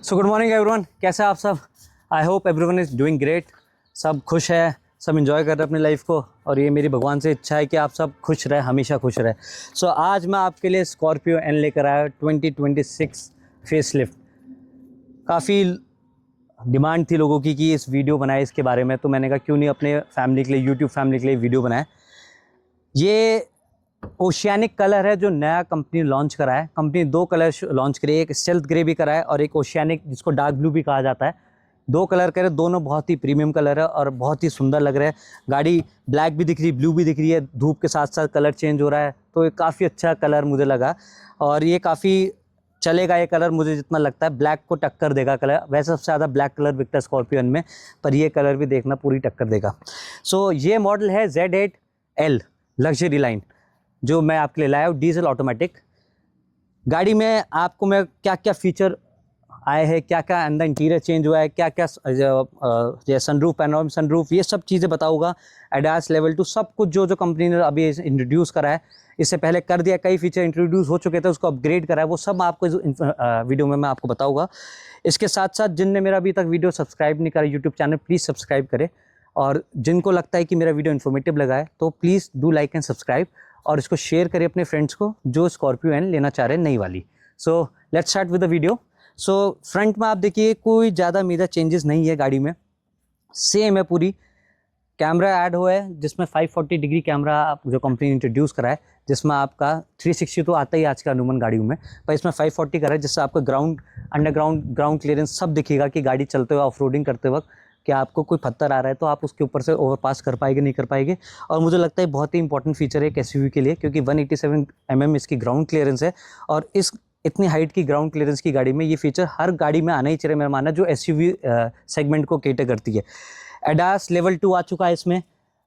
So good morning everyone, कैसे हैं आप सब। I hope everyone is doing great. सब खुश है, सब इंजॉय कर रहे हैं अपनी लाइफ को, और ये मेरी भगवान से इच्छा है कि आप सब खुश रहे, हमेशा खुश रहे। सो आज मैं आपके लिए स्कॉर्पियो एन लेकर आया 2026 फेस लिफ्ट। काफ़ी डिमांड थी लोगों की कि इस वीडियो बनाए इसके बारे में, तो मैंने कहा क्यों नहीं अपने फैमिली के लिए, यूट्यूब फैमिली के लिए वीडियो बनाए। ये ओशियानिक कलर है जो नया कंपनी लॉन्च करा है। कंपनी दो कलर लॉन्च करे, एक स्टेल्थ ग्रे भी करा है और एक ओशियानिक जिसको डार्क ब्लू भी कहा जाता है। दो कलर करे, दोनों बहुत ही प्रीमियम कलर है और बहुत ही सुंदर लग रहा है। गाड़ी ब्लैक भी दिख रही है, ब्लू भी दिख रही है, धूप के साथ साथ कलर चेंज हो रहा है, तो ये काफ़ी अच्छा कलर मुझे लगा। और ये काफ़ी चलेगा ये कलर, मुझे जितना लगता है ब्लैक को टक्कर देगा कलर। वैसे सबसे ज़्यादा ब्लैक कलर बिकता है स्कॉर्पियन में, पर ये कलर भी देखना पूरी टक्कर देगा। सो ये मॉडल है Z8L लग्जरी लाइन, जो मैं आपके लिए लाया हूँ, डीजल ऑटोमेटिक। गाड़ी में आपको मैं क्या क्या फीचर आए हैं, क्या क्या अंदर इंटीरियर चेंज हुआ है, क्या क्या ये सनरूफ, पैनोरामिक सनरूफ, ये सब चीज़ें बताऊंगा। एडास लेवल 2 सब कुछ जो कंपनी ने अभी इंट्रोड्यूस करा है, इससे पहले कर दिया, कई फीचर इंट्रोड्यूस हो चुके थे, उसको अपग्रेड करा है, वो सब आपको इस वीडियो में मैं आपको बताऊँगा। इसके साथ साथ जिनने मेरा अभी तक वीडियो सब्सक्राइब नहीं करा यूट्यूब चैनल, प्लीज़ सब्सक्राइब करें, और जिनको लगता है कि मेरा वीडियो इन्फॉर्मेटिव लगा है तो please do like and subscribe, और इसको शेयर करें अपने फ्रेंड्स को जो स्कॉर्पियो एन लेना चाह रहे हैं नई वाली। So let's start with the video. So front में आप देखिए कोई ज़्यादा मेजर चेंजेस नहीं है गाड़ी में, सेम है पूरी। कैमरा ऐड हुआ है जिसमें 540 डिग्री कैमरा जो कंपनी ने इंट्रोड्यूस करा है, जिसमें आपका 360 तो आता ही आज के अनुमान गाड़ियों में, पर इसमें 540 करा है, जिससे आपका ग्राउंड, अंडरग्राउंड क्लियरेंस सब दिखेगा कि गाड़ी चलते हुए, ऑफ रोडिंग करते वक्त कि आपको कोई पत्थर आ रहा है तो आप उसके ऊपर से ओवरपास कर पाएंगे नहीं कर पाएंगे। और मुझे लगता है बहुत ही इंपॉर्टेंट फीचर है एक एसयूवी के लिए, क्योंकि 187 mm इसकी ग्राउंड क्लियरेंस है, और इस इतनी हाइट की ग्राउंड क्लियरेंस की गाड़ी में ये फीचर हर गाड़ी में आना ही चाहिए मेरा मानना, जो एसयूवी सेगमेंट को कैटर करती है। एडास लेवल 2 आ चुका है इसमें,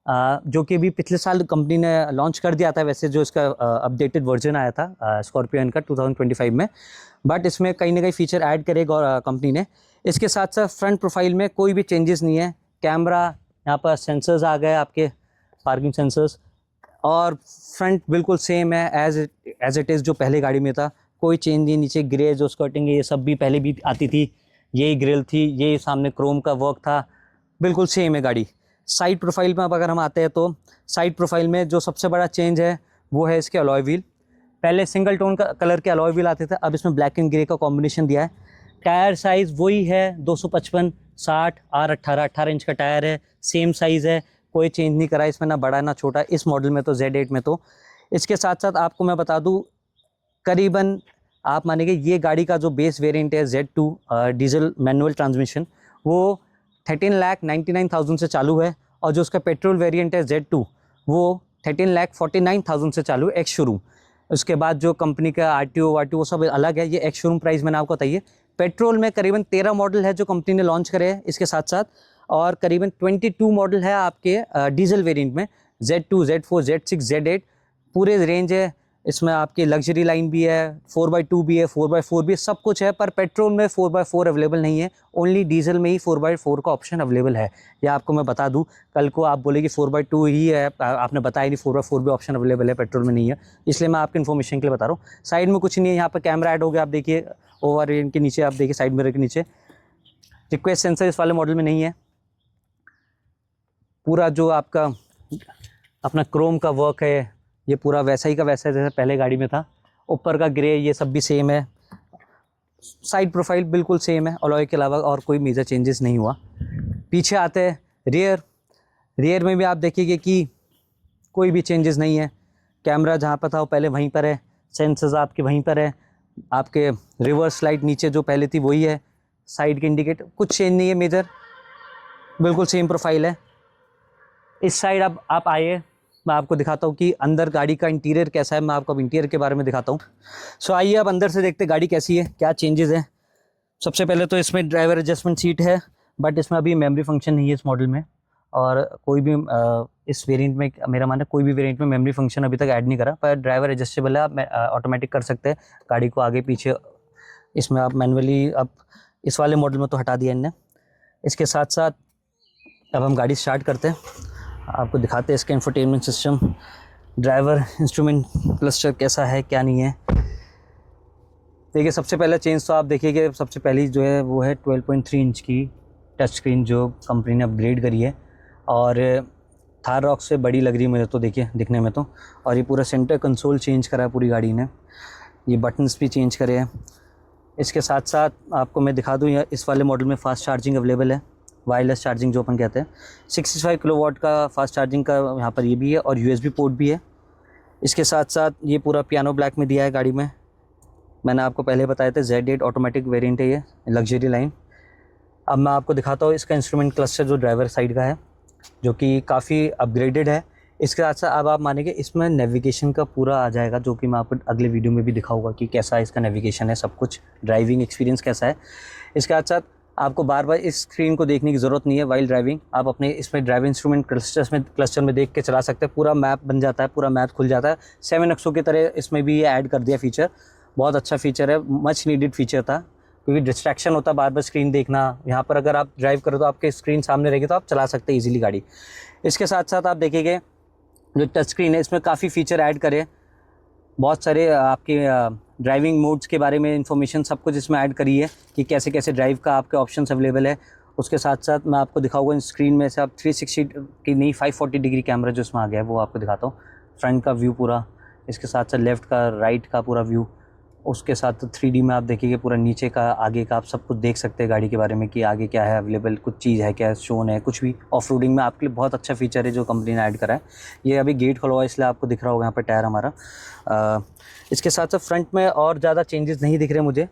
जो कि अभी पिछले साल कंपनी ने लॉन्च कर दिया था वैसे, जो इसका अपडेटेड वर्जन आया था स्कॉर्पियो एन का 2025 में, बट इसमें कहीं ना कहीं फीचर ऐड करेगा कंपनी ने। इसके साथ साथ फ्रंट प्रोफाइल में कोई भी चेंजेस नहीं है। कैमरा, यहाँ पर सेंसर्स आ गए आपके, पार्किंग सेंसर्स, और फ्रंट बिल्कुल सेम है एज इट इज़ जो पहले गाड़ी में था, कोई चेंज नहीं। नीचे ग्रे जो स्कर्टिंग है ये सब भी पहले भी आती थी, यही ग्रिल थी, ये सामने क्रोम का वर्क था, बिल्कुल सेम है गाड़ी। साइड प्रोफाइल में अब अगर हम आते हैं तो साइड प्रोफाइल में जो सबसे बड़ा चेंज है वो है इसके अलॉय व्हील। पहले सिंगल टोन का कलर के अलॉय व्हील आते थे, अब इसमें ब्लैक एंड ग्रे का कॉम्बिनेशन दिया है। टायर साइज़ वही है 255 60 R18 इंच का टायर है, सेम साइज़ है, कोई चेंज नहीं करा इसमें, ना बड़ा ना छोटा, इस मॉडल में तो Z8 में तो। इसके साथ साथ आपको मैं बता दूं, करीबन आप मानेंगे ये गाड़ी का जो बेस वेरिएंट है Z2 डीजल मैनुअल ट्रांसमिशन, वो 13,99,000 से चालू है, और जो उसका पेट्रोल वेरिएंट है Z2 वो 13,49,000 से चालू है एक्स शोरूम। उसके बाद जो कंपनी का RTO सब अलग है, ये एक्स शोरूम प्राइस मैंने आपको बताइए। पेट्रोल में करीबन 13 मॉडल है जो कंपनी ने लॉन्च करे हैं इसके साथ साथ, और करीबन 22 मॉडल है आपके डीजल वेरिएंट में, Z2 Z4 Z6 Z8 पूरे रेंज है। इसमें आपकी लग्जरी लाइन भी है, 4x2 भी है, 4x4 भी है, सब कुछ है, पर पेट्रोल में 4x4 अवेलेबल नहीं है, ओनली डीजल में ही 4x4 का ऑप्शन अवेलेबल है। यह आपको मैं बता दूं, कल को आप बोले कि 4x2 ही है, आपने बताया नहीं 4x4 भी ऑप्शन अवेलेबल है, पेट्रोल में नहीं है, इसलिए मैं आपकी इन्फॉर्मेशन के लिए बता रहा हूँ। साइड में कुछ नहीं है, यहाँ पर कैमरा ऐड हो गया, आप देखिए ओवर के नीचे, आप देखिए साइड मिरर के नीचे। रिक्वेस्ट सेंसर इस वाले मॉडल में नहीं है। पूरा जो आपका अपना क्रोम का वर्क है ये पूरा वैसा ही का वैसा है जैसे पहले गाड़ी में था। ऊपर का ग्रे ये सब भी सेम है, साइड प्रोफाइल बिल्कुल सेम है, अलॉय के अलावा और कोई मेजर चेंजेस नहीं हुआ। पीछे आते हैं रियर में भी आप देखिए कि कोई भी चेंजेस नहीं है। कैमरा जहाँ पर था वो पहले वहीं पर है, सेंसर्स आपके वहीं पर है, आपके रिवर्स लाइट नीचे जो पहले थी वही है, साइड के इंडिकेटर कुछ चेंज नहीं है मेजर, बिल्कुल सेम प्रोफाइल है। इस साइड अब आप आइए, मैं आपको दिखाता हूँ कि अंदर गाड़ी का इंटीरियर कैसा है, मैं आपको अब इंटीरियर के बारे में दिखाता हूँ। सो आइए अब अंदर से देखते गाड़ी कैसी है, क्या चेंजेस है। सबसे पहले तो इसमें ड्राइवर एडजस्टमेंट सीट है, बट इसमें अभी मेमोरी फंक्शन नहीं है इस मॉडल में, और कोई भी इस वेरिएंट में मेरा मानना कोई भी वेरिएंट में मेमोरी फंक्शन अभी तक ऐड नहीं करा, पर ड्राइवर एडजस्टेबल है, आप ऑटोमेटिक कर सकते हैं गाड़ी को आगे पीछे। इसमें आप मैनुअली, अब इस वाले मॉडल में तो हटा दिया इनने। इसके साथ साथ अब हम गाड़ी स्टार्ट करते हैं, आपको दिखाते हैं इसका infotainment system, driver instrument cluster कैसा है क्या नहीं है। देखिए सबसे पहले चेंज तो आप देखिए कि सबसे पहली जो है वो है 12.3 इंच की टच स्क्रीन जो कंपनी ने अपग्रेड करी है, और थार रॉक से बड़ी लग रही है मुझे तो देखिए दिखने में तो। और ये पूरा सेंटर कंसोल चेंज करा है पूरी गाड़ी ने, ये बटन्स भी चेंज करे हैं। इसके साथ साथ आपको मैं दिखा दूँ, इस वाले मॉडल में फ़ास्ट चार्जिंग अवेलेबल है, वायरलेस चार्जिंग जो अपन कहते हैं। 65 किलोवाट का फास्ट चार्जिंग का यहाँ पर ये भी है, और USB पोर्ट भी है। इसके साथ साथ ये पूरा पियानो ब्लैक में दिया है गाड़ी में, मैंने आपको पहले बताया था Z8 ऑटोमेटिक वेरिएंट है ये, लग्जरी लाइन। अब मैं आपको दिखाता हूँ इसका इंस्ट्रूमेंट क्लस्टर जो ड्राइवर साइड का है, जो कि काफ़ी अपग्रेडेड है। इसके साथ साथ अब आप मानेंगे इसमें नेविगेशन का पूरा आ जाएगा, जो कि मैं आपको अगले वीडियो में भी दिखाऊंगा कि कैसा इसका नेविगेशन है, सब कुछ ड्राइविंग एक्सपीरियंस कैसा है। इसके साथ साथ आपको बार बार इस स्क्रीन को देखने की ज़रूरत नहीं है वाइल ड्राइविंग, आप अपने इसमें ड्राइविंग इंस्ट्रूमेंट क्लस्टर में देख के चला सकते हैं। पूरा मैप बन जाता है, पूरा मैप खुल जाता है। 7 एक्सो की तरह इसमें भी ये ऐड कर दिया फीचर, बहुत अच्छा फीचर है, मच नीडेड फीचर था, क्योंकि डिस्ट्रैक्शन होता है बार बार स्क्रीन देखना। यहाँ पर अगर आप ड्राइव करो तो आपके स्क्रीन सामने रहेगी तो आप चला सकते हैं ईजिली गाड़ी। इसके साथ साथ आप देखेंगे जो टच स्क्रीन है इसमें काफ़ी फीचर ऐड करे, बहुत सारे आपके ड्राइविंग मोड्स के बारे में इंफॉर्मेशन सब कुछ इसमें ऐड करी है कि कैसे कैसे ड्राइव का आपके ऑप्शंस अवेलेबल है। उसके साथ साथ मैं आपको दिखाऊंगा स्क्रीन में से आप 360 की नहीं 540 डिग्री कैमरा जो इसमें आ गया है वो आपको दिखाता हूँ, फ्रंट का व्यू पूरा, इसके साथ साथ लेफ़्ट का राइट का पूरा व्यू। उसके साथ 3D में आप देखिए पूरा नीचे का आगे का आप सब कुछ देख सकते हैं गाड़ी के बारे में कि आगे क्या है अवेलेबल, कुछ चीज़ है क्या, शोन है कुछ भी। ऑफ रोडिंग में आपके लिए बहुत अच्छा फीचर है जो कंपनी ने ऐड करा है। ये अभी गेट खुला हुआ है इसलिए आपको दिख रहा होगा यहाँ पर टायर हमारा। इसके साथ साथ फ्रंट में और ज़्यादा चेंजेस नहीं दिख रहे मुझे।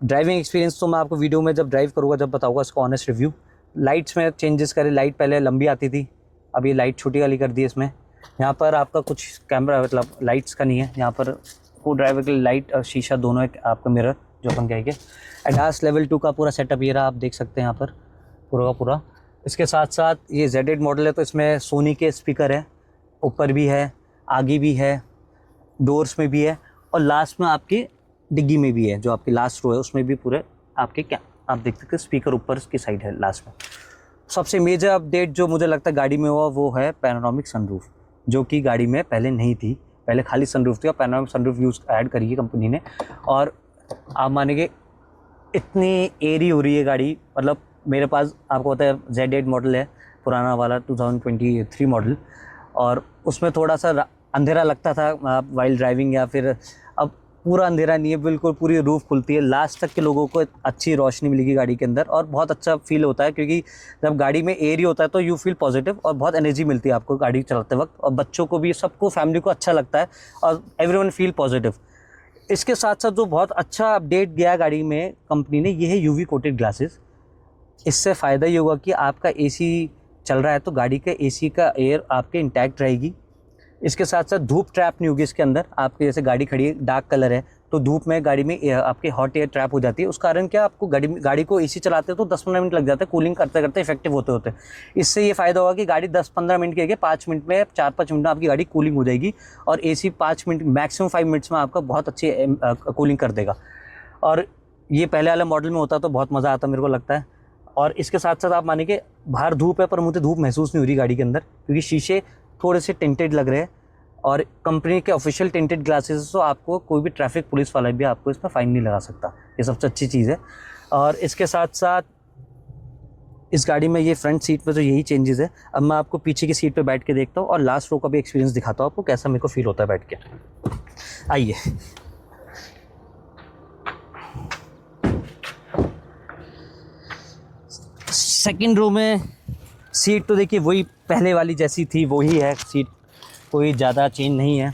ड्राइविंग एक्सपीरियंस तो मैं आपको वीडियो में जब ड्राइव करूँगा जब बताऊँगा इसका ऑनेस्ट रिव्यू। लाइट्स में चेंजेस करे, लाइट पहले लंबी आती थी, अब ये लाइट छोटी वाली कर दी है इसमें। यहाँ पर आपका कुछ कैमरा मतलब लाइट्स का नहीं है, यहाँ पर को ड्राइवर के लिए लाइट और शीशा दोनों एक आपका मिरर जो अपन कहेंगे। एडास लेवल 2 का पूरा सेटअप ये रहा, आप देख सकते हैं यहाँ पर पूरा का पूरा। इसके साथ साथ ये Z8 मॉडल है तो इसमें सोनी के स्पीकर है, ऊपर भी है, आगे भी है, डोर्स में भी है, और लास्ट में आपकी डिग्गी में भी है, जो आपकी लास्ट रो है उसमें भी पूरे आपके क्या आप देख सकते हैं स्पीकर ऊपर की साइड है लास्ट में। सबसे मेजर अपडेट जो मुझे लगता है गाड़ी में हुआ वो है पैनोरामिक सनरूफ, जो कि गाड़ी में पहले नहीं थी, पहले खाली सनरूफ थी और पैनोरामिक सनरूफ यूज़ ऐड करी है कंपनी ने। और आप मानेंगे इतनी एयरी हो रही है गाड़ी, मतलब मेरे पास आपको पता है Z8 मॉडल है पुराना वाला 2023 मॉडल, और उसमें थोड़ा सा अंधेरा लगता था वाइल ड्राइविंग, या फिर अब पूरा अंधेरा नहीं है, बिल्कुल पूरी रूफ खुलती है, लास्ट तक के लोगों को अच्छी रोशनी मिलेगी गाड़ी के अंदर और बहुत अच्छा फील होता है, क्योंकि जब गाड़ी में एयर ही होता है तो यू फील पॉजिटिव और बहुत एनर्जी मिलती है आपको गाड़ी चलाते वक्त, और बच्चों को भी, सबको, फैमिली को अच्छा लगता है और एवरीवन फील पॉजिटिव। इसके साथ साथ जो बहुत अच्छा अपडेट गया गाड़ी में कंपनी ने, ये है UV कोटेड ग्लासेस। इससे फ़ायदा ये होगा कि आपका AC चल रहा है तो गाड़ी के AC का एयर आपके इंटैक्ट रहेगी। इसके साथ साथ धूप ट्रैप नहीं होगी इसके अंदर, आपके जैसे गाड़ी खड़ी है डार्क कलर है तो धूप में गाड़ी में आपके हॉट एयर ट्रैप हो जाती है। उस कारण क्या आपको गाड़ी को AC चलाते हो तो 10-15 मिनट लग जाता है कूलिंग करते करते इफेक्टिव होते होते। इससे ये फ़ायदा होगा कि गाड़ी 10-15 मिनट की 5 मिनट में 4-5 मिनट में आपकी गाड़ी कूलिंग हो जाएगी, और AC 5 मिनट मैक्सिमम 5 मिनट्स में आपका बहुत अच्छी कूलिंग कर देगा। और ये पहले वाले मॉडल में होता तो बहुत मज़ा आता मेरे को लगता है। और इसके साथ साथ आप माने कि बाहर धूप है पर मुझे धूप महसूस नहीं हो रही गाड़ी के अंदर, क्योंकि शीशे थोड़े से टिंटेड लग रहे हैं, और कंपनी के ऑफिशियल टिंटेड ग्लासेस, तो आपको कोई भी ट्रैफिक पुलिस वाला भी आपको इसमें फ़ाइन नहीं लगा सकता, ये सबसे अच्छी चीज़ है। और इसके साथ साथ इस गाड़ी में ये फ्रंट सीट पे तो यही चेंजेस है। अब मैं आपको पीछे की सीट पे बैठ के देखता हूँ और लास्ट रो का भी एक्सपीरियंस दिखाता हूँ आपको कैसा मेरे को फील होता है बैठ के। आइए, सेकंड रो में सीट तो देखिए वही पहले वाली जैसी थी वही है सीट, कोई ज़्यादा चेंज नहीं है,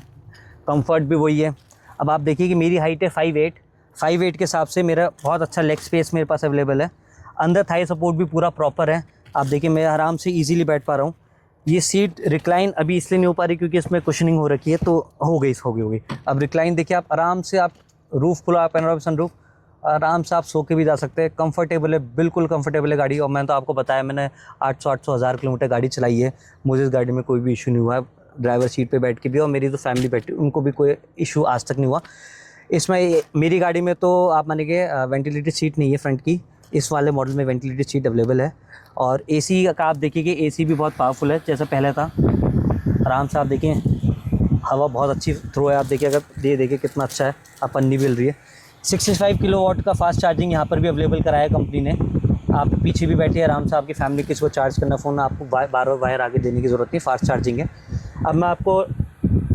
कंफर्ट भी वही है। अब आप देखिए कि मेरी हाइट है 5'8", के हिसाब से मेरा बहुत अच्छा लेग स्पेस मेरे पास अवेलेबल है। अंदर थाई सपोर्ट भी पूरा प्रॉपर है, आप देखिए मैं आराम से इजीली बैठ पा रहा हूँ। ये सीट रिक्लाइन अभी इसलिए नहीं हो पा रही क्योंकि इसमें कुशनिंग हो रखी है, तो हो गई। अब रिक्लाइन देखिए, आप आराम से, आप रूफ़ खुला, पैनोरामिक सनरूफ, आराम से आप सो के भी जा सकते हैं। कंफर्टेबल है, बिल्कुल कंफर्टेबल है गाड़ी। और मैंने तो आपको बताया, मैंने 800-1000 किलोमीटर गाड़ी चलाई है, मुझे इस गाड़ी में कोई भी इशू नहीं हुआ है, ड्राइवर सीट पे बैठ के भी, और मेरी तो फैमिली बैठी उनको भी कोई इशू आज तक नहीं हुआ। इसमें मेरी गाड़ी में तो आप मानिए वेंटिलेटेड सीट नहीं है फ्रंट की, इस वाले मॉडल में वेंटिलेटेड सीट अवेलेबल है। और AC का आप देखिए कि AC भी बहुत पावरफुल है जैसा पहले था। आराम से आप देखिए, हवा बहुत अच्छी थ्रो है, आप देखिए, अगर ये देखिए कितना अच्छा है, अब पन्नी भी हिल रही है। 65 किलोवाट का फास्ट चार्जिंग यहाँ पर भी अवेलेबल कराया है कंपनी ने। आप पीछे भी बैठिए आराम से, आपकी फैमिली किसी को चार्ज करना फ़ोन, आपको बार बार वायर आगे देने की ज़रूरत नहीं, फास्ट चार्जिंग है। अब मैं आपको,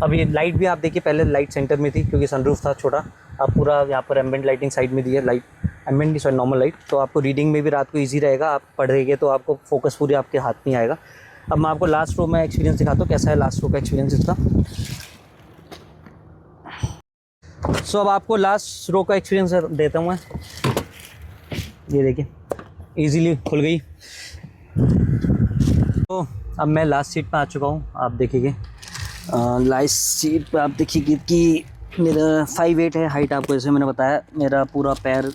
अभी लाइट भी आप देखिए, पहले लाइट सेंटर में थी क्योंकि सनरूफ था छोटा, अब पूरा यहाँ पर एम्बिएंट लाइटिंग साइड में दी है, लाइट एम्बिएंट नहीं सॉरी नॉर्मल लाइट, तो आपको रीडिंग में भी रात को ईजी रहेगा। आप पढ़ेंगे तो आपको फोकस पूरी आपके हाथ नहीं आएगा। अब मैं आपको लास्ट रो में एक्सपीरियंस दिखाता हूँ कैसा है लास्ट रो का एक्सपीरियंस इसका। सो अब आपको लास्ट रो का एक्सपीरियंस देता हूँ मैं। ये देखिए इजीली खुल गई। तो अब मैं लास्ट सीट पे आ चुका हूँ, आप देखिए लास्ट सीट पे आप देखिए कि मेरा 5'8" है हाइट, आपको जैसे मैंने बताया। मेरा पूरा पैर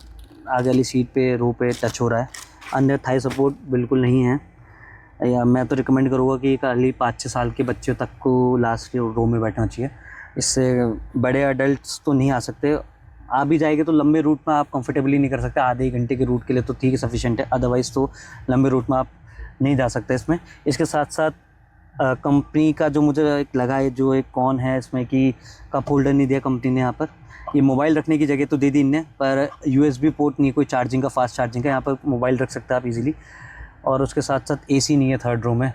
आगे वाली सीट पे रो पे टच हो रहा है, अंदर थाई सपोर्ट बिल्कुल नहीं है। या मैं तो रिकमेंड करूँगा कि खाली 5-6 साल के बच्चों तक को लास्ट रो में बैठना चाहिए, इससे बड़े अडल्ट्स तो नहीं आ सकते। आ भी जाएंगे तो लंबे रूट में आप कंफर्टेबली नहीं कर सकते, आधे घंटे के रूट के लिए तो ठीक है, सफिशिएंट है, अदरवाइज़ तो लंबे रूट में आप नहीं जा सकते इसमें। इसके साथ साथ कंपनी का जो मुझे एक लगा है, जो एक कौन है इसमें कि कप होल्डर नहीं दिया कंपनी ने। यहाँ पर ये मोबाइल रखने की जगह तो दे दी इनने, पर USB पोर्ट नहीं, कोई चार्जिंग का फास्ट चार्जिंग का, यहाँ पर मोबाइल रख सकते हैं आप इजीली। और उसके साथ साथ AC नहीं है थर्ड रो में,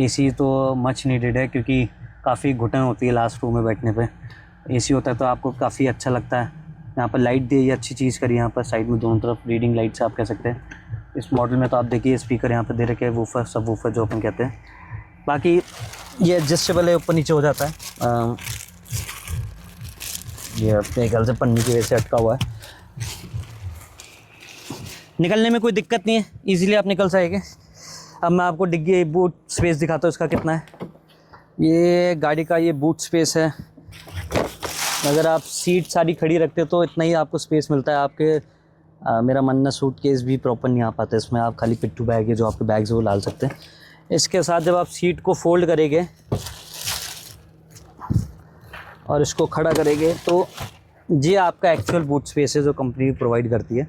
AC तो मच नीडेड है क्योंकि काफ़ी घुटन होती है लास्ट रो में बैठने पे। AC होता है तो आपको काफ़ी अच्छा लगता है। यहाँ पर लाइट दी, ये अच्छी चीज़ करी यहाँ पर साइड में दोनों तरफ रीडिंग लाइट से आप कह सकते हैं। इस मॉडल में तो आप देखिए स्पीकर यहाँ पर दे रखे हैं, वूफर सब वूफर जो अपन कहते हैं। बाकी ये एडजस्टेबल है, ऊपर नीचे हो जाता है। ये अपने ख्याल से पन्नी की वजह से अटका हुआ है, निकलने में कोई दिक्कत नहीं है, इजीली आप निकल सकेंगे। अब मैं आपको डिग्गी बूट स्पेस दिखाता हूँ इसका कितना है। ये गाड़ी का ये बूट स्पेस है, अगर आप सीट सारी खड़ी रखते हो तो इतना ही आपको स्पेस मिलता है। आपके मेरा मानना सूटकेस भी प्रॉपर नहीं आ पाता इसमें, आप खाली पिट्ठू बैग है जो आपके बैग्स है वो डाल सकते हैं। इसके साथ जब आप सीट को फोल्ड करेंगे और इसको खड़ा करेंगे तो ये आपका एक्चुअल बूट स्पेस है जो कंपनी प्रोवाइड करती है।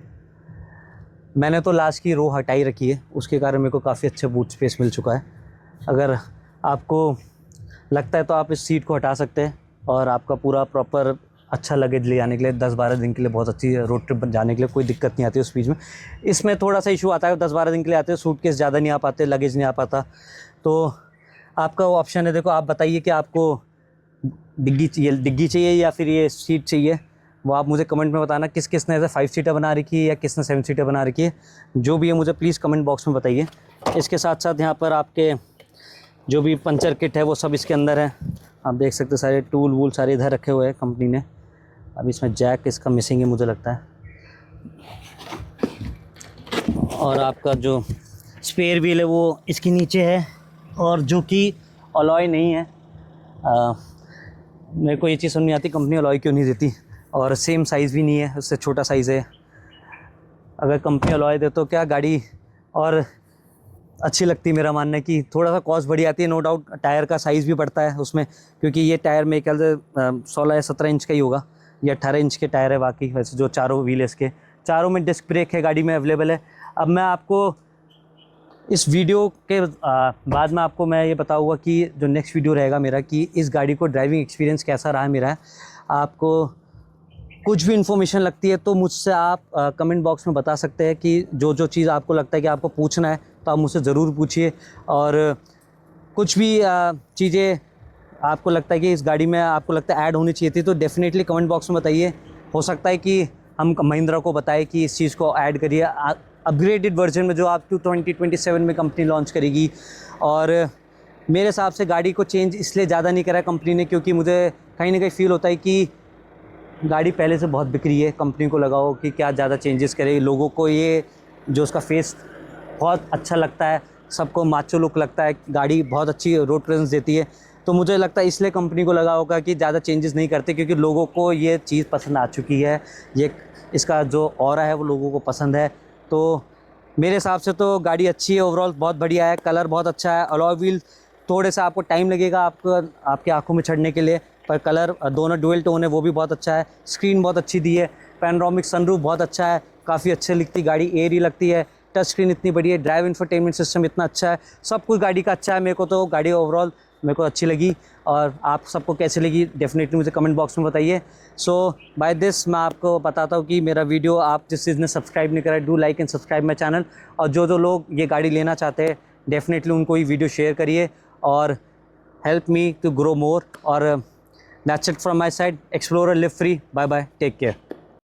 मैंने तो लास्ट की रो हटाई रखी है, उसके कारण मेरे को काफ़ी अच्छा बूट स्पेस मिल चुका है। अगर आपको लगता है तो आप इस सीट को हटा सकते हैं और आपका पूरा प्रॉपर अच्छा लगेज ले जाने के लिए 10-12 दिन के लिए बहुत अच्छी रोड ट्रिप जाने के लिए कोई दिक्कत नहीं आती उस बीच में। इसमें थोड़ा सा इशू आता है, 10-12 दिन के लिए आते हैं, सूटकेस ज़्यादा नहीं आ पाते, लगेज नहीं आ पाता, तो आपका वो ऑप्शन है। देखो आप बताइए कि आपको डिग्गी चाहिए या फिर ये सीट चाहिए, वो आप मुझे कमेंट में बताना। किसने ऐसे 5 सीटर बना रखी है या किसने 7 सीटर बना रखी है, जो भी है मुझे प्लीज़ कमेंट बॉक्स में बताइए। इसके साथ साथ यहाँ पर आपके जो भी पंचर किट है वो सब इसके अंदर है, आप देख सकते हैं। सारे टूल वूल सारे इधर रखे हुए हैं कंपनी ने। अब इसमें जैक इसका मिसिंग है मुझे लगता है, और आपका जो स्पेयर व्हील है वो इसके नीचे है, और जो कि अलॉय नहीं है। मेरे को ये चीज़ समझ नहीं आती कंपनी अलॉय क्यों नहीं देती, और सेम साइज़ भी नहीं है, उससे छोटा साइज़ है। अगर कंपनी अलॉय दे तो क्या गाड़ी और अच्छी लगती, मेरा मानना है कि थोड़ा सा कॉस्ट बढ़ी आती है, नो डाउट। टायर का साइज़ भी बढ़ता है उसमें, क्योंकि ये टायर मेरे ख्याल से 16 या 17 इंच का ही होगा, या 18 इंच के टायर है बाकी। वैसे जो चारों व्हील है इसके, चारों में डिस्क ब्रेक है गाड़ी में अवेलेबल है। अब मैं आपको इस वीडियो के बाद में आपको मैं ये बताऊँगा कि जो नेक्स्ट वीडियो रहेगा मेरा, कि इस गाड़ी को ड्राइविंग एक्सपीरियंस कैसा रहा मेरा। आपको कुछ भी इन्फॉर्मेशन लगती है तो मुझसे आप कमेंट बॉक्स में बता सकते हैं कि जो जो चीज़ आपको लगता है कि आपको पूछना है तो आप मुझसे ज़रूर पूछिए। और कुछ भी चीज़ें आपको लगता है कि इस गाड़ी में आपको लगता है ऐड होनी चाहिए थी तो डेफ़िनेटली कमेंट बॉक्स में बताइए। हो सकता है कि हम महिंद्रा को बताएं कि इस चीज़ को ऐड करिए अपग्रेडेड वर्जन में, जो आप 2027 में कंपनी लॉन्च करेगी। और मेरे हिसाब से गाड़ी को चेंज इसलिए ज़्यादा नहीं करा कंपनी ने क्योंकि मुझे कहीं ना कहीं फ़ील होता है कि गाड़ी पहले से बहुत बिक रही है। कंपनी को लगाओ कि क्या ज़्यादा चेंजेस करे, लोगों को ये जो उसका फेस बहुत अच्छा लगता है, सबको माचो लुक लगता है, गाड़ी बहुत अच्छी रोड प्रेजेंस देती है, तो मुझे लगता है इसलिए कंपनी को लगा होगा कि ज़्यादा चेंजेस नहीं करते क्योंकि लोगों को ये चीज़ पसंद आ चुकी है, ये इसका जो ऑरा है वो लोगों को पसंद है। तो मेरे हिसाब से तो गाड़ी अच्छी है, ओवरऑल बहुत बढ़िया है, कलर बहुत अच्छा है। अलॉय व्हील थोड़े सा आपको टाइम लगेगा आपकी आंखों में चढ़ने के लिए, पर कलर दोनों डुअल टोन है वो भी बहुत अच्छा है। स्क्रीन बहुत अच्छी दी है, पैनोरामिक सनरूफ बहुत अच्छा है, काफ़ी अच्छी लिखती गाड़ी, एयरी लगती है, टच स्क्रीन इतनी बड़ी है, ड्राइव इंफोटेनमेंट सिस्टम इतना अच्छा है, सब कुछ गाड़ी का अच्छा है। मेरे को तो गाड़ी ओवरऑल मेरे को अच्छी लगी, और आप सबको कैसी लगी डेफिनेटली मुझे कमेंट बॉक्स में बताइए। सो बाय दिस मैं आपको बताता हूँ कि मेरा वीडियो आप जिस चीज़ ने सब्सक्राइब नहीं करा है, do like and subscribe my channel. और जो लोग ये गाड़ी लेना चाहते हैं डेफिनेटली उनको ये वीडियो शेयर करिए और help me to grow more. और that's it from my side. Explore live free. Bye bye, take care.